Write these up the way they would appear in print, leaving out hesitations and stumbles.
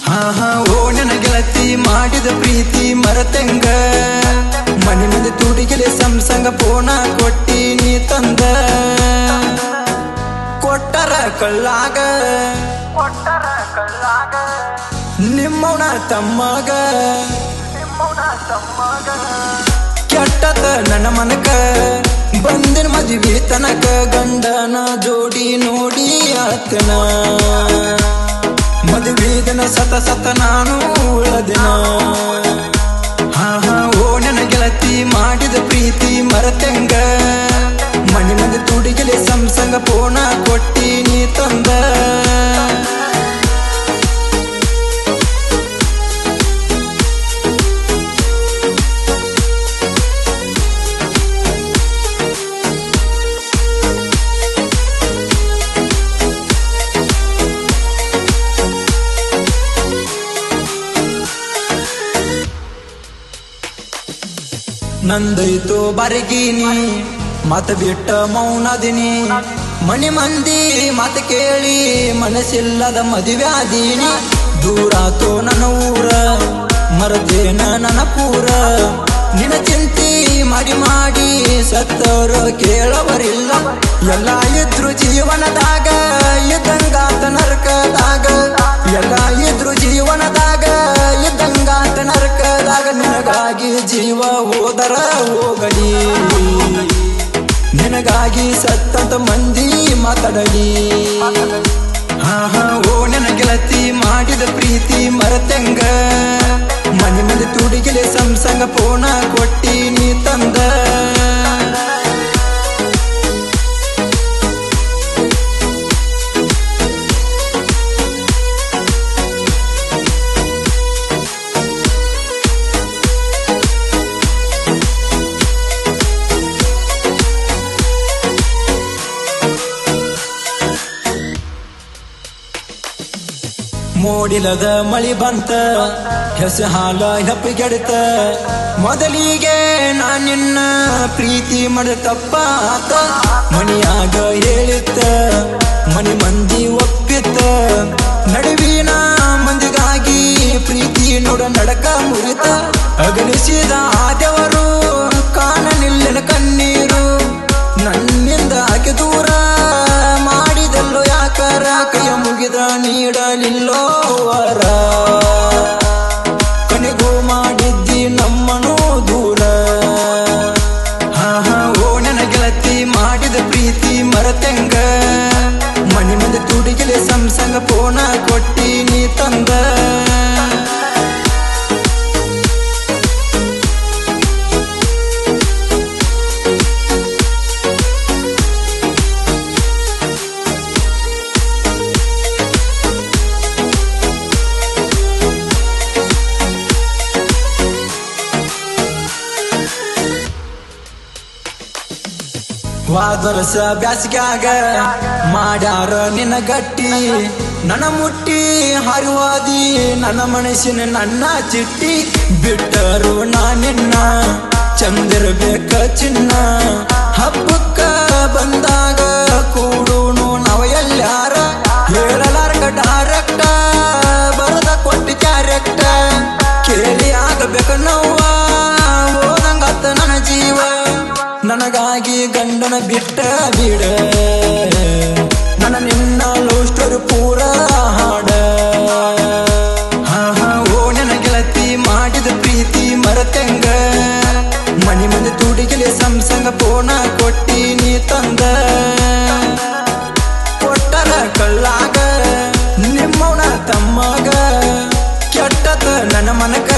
ಹಾ ಹಾ ಓ ನನ್ನ ಗೆಳತಿ ಮಾಡಿದ ಪ್ರೀತಿ ಮರತೆಂಗ ಮನೆ ಮುಂದೆ ತುಟಿಗೆಲೆ ಸಂಸಂಗ ಪೋಣ ಕೊಟ್ಟಿ ನೀ ತಂದ ಕೊಟ್ಟರ ಕಳ್ಳಾಗ ನಿಮ್ಮವನ ತಮ್ಮಗ ಕೆಟ್ಟದ ನನ್ನ ಮನಕ ಬಂದಿನ ಮದುವೆ ತನಕ ಗಂಡನ ಜೋಡಿ ನೋಡಿ ಆತನ ಮದುವೆದನ ಸತ ನಾನು ಉಳದಿನ ಹಾ ಹಾ ಓ ನನ್ನ ಗೆಳತಿ ಮಾಡಿದ ಪ್ರೀತಿ ಮರತೆಂಗ ಮನೆ ಮುಂದೆ ತುಡಿಗೆಲೆ ಸಂಸಂಗ ಪೋಣ ಕೊಟ್ಟಿ ನೀ ತಂದ ನಂದೈತು ಬರಗೀನಿ ಮತ ಬಿಟ್ಟ ಮೌನದಿನಿ ಮನೆ ಮಂದಿ ಮತ ಕೇಳಿ ಮನಸ್ಸಿಲ್ಲದ ಮದುವೆ ಆದೀನಿ ದೂರಾತೋ ನನ್ನ ಊರ ಮರತೇನ ನನ್ನ ಪೂರ ನಿನ್ನ ಚಿಂತಿ ಮಾಡಿ ಮಾಡಿ ಸತ್ತವರು ಕೇಳವರಿಲ್ಲ ಎಲ್ಲ ಇದ್ರು ಜೀವನದಾಗ ಇದ್ದಂಗಾತ ನರಕದಾಗ ಎಲ್ಲ ಇದ್ರು ಜೀವನದಾಗ ಇದ್ದಂಗಾತ ನರಕದಾಗ ನಿನಗಾಗಿ ಜೀವ ಹೋದರ ಹೋಗಲಿ ನಿನಗಾಗಿ ಸತ್ತಂತ ಮಂದಿ ಮಾತಾಡಲಿ ಹಾ ಹಾ ಓ ನನ್ನ ಗೆಳತಿ ಮಾಡಿದ ಪ್ರೀತಿ ಮರತೆಂಗ ಮನೆ ಮುಂದೆ ತುಡಿಗೆಲೆ ಸಂಸಂಗ ಪೋಣ ಕೊಟ್ಟಿ ನೀ ತಂದ ಮೋಡಿಲದ ಮಳಿ ಬಂತ ಹೆಸ ಹಾಲ ಹೆಪ್ಪಗೆಡ್ತ ಮೊದಲಿಗೆ ನಿನ್ನ ಪ್ರೀತಿ ಮಾಡಿದ ತಪ್ಪ ಆತ ಮಣಿಯಾಗ ಹೇಳಿತ್ತ ಮನಿ ಮಂದಿ ಒಪ್ಪಿತ್ತ ನಡುವಿನ ಮಂದಿಗಾಗಿ ಪ್ರೀತಿ ನೋಡ ನಡಕ ಮುರಿತ ಅಗಲಿಸಿದ ಆದವರು ಕಾಣಲಿಲ್ಲನ ಕಣ್ಣೀರು ನನ್ನಿಂದ ಆಕೆ ದೂರ ಮಾಡಿದಲ್ಲೋ ಯಾಕರ ಕೈಯ ಮುಗಿದ ನೀಡಲಿಲ್ಲೋ ವರ ಕಣಿಗೂ ಮಾಡಿದ್ದಿ ನಮ್ಮನೂ ದೂರ ಹಾ ಹಾ ಓ ನನ್ನ ಗೆಳತಿ ಮಾಡಿದ ಪ್ರೀತಿ ಮರತೆಂಗ ಮನೆ ಮುಂದೆ ತುಡಿಗೆಲೆ ಸಂಸಂಗ ಪೋಣ ಕೊಟ್ಟಿ ನೀ ತಂದ ವಾದರಸ ಬ್ಯಾಸಿಗ್ಯಾಗ ಮಾಡ್ಯಾರ ನಿನ್ನ ಗಟ್ಟಿ ನನ್ನ ಮುಟ್ಟಿ ಹರಿವಾದಿ ನನ್ನ ಮನಸ್ಸಿನ ನನ್ನ ಚಿಟ್ಟಿ ಬಿಟ್ಟರು ನಿನ್ನ ಚಂದಿರಬೇಕ ಚಿನ್ನ ಹಬ್ಬಕ್ಕ ಬಂದಾಗ ಕೂಡೂನು ನಾವು ಎಲ್ಲಾರ ಹೇಳಲಾರ್ಕ ಡೈರೆಕ್ಟ ಬರದ ಕೊಟ್ಟಿ ಕ್ಯಾರೆಕ್ಟ ಕೇಳಿ ಆಗಬೇಕ ನೋವ ಓದಂಗತ್ತ ನನ್ನ ಜೀವ ನನಗಾಗಿ ಗಂಡನ ಬಿಟ್ಟ ಬಿಡ ನನ್ನ ನಿನ್ನ ಲವ್ ಸ್ಟೋರಿ ಪೂರ ಹಾಡ ಹಾ ಹಾ ಓ ನನ್ನ ಗೆಳತಿ ಮಾಡಿದ ಪ್ರೀತಿ ಮರತೆಂಗ ಮನೆ ಮುಂದೆ ತುಡಿಗೆಲೆ ಸಂಸಂಗ ಪೋಣ ಕೊಟ್ಟಿ ನೀ ತಂದ ಕೊಟ್ಟರ ಕಳ್ಳಾಗ ನಿಮ್ಮವನ ತಮ್ಮಗ ಕೆಟ್ಟದ ನನ್ನ ಮನಕ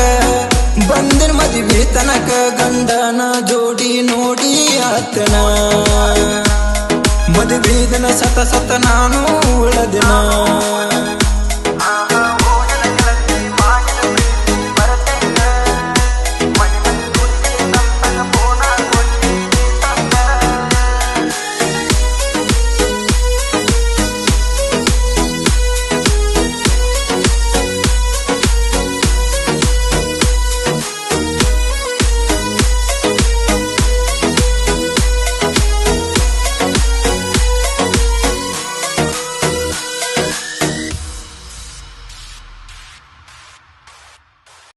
ಬಂದಿನ ಮದುವೆ ತನಕ ಗಂಡನ ಜೋಡಿ ನೋಡಿ ಆತನ ಮದುವೆದನ ಸತ ನಾನು ಉಳದಿನ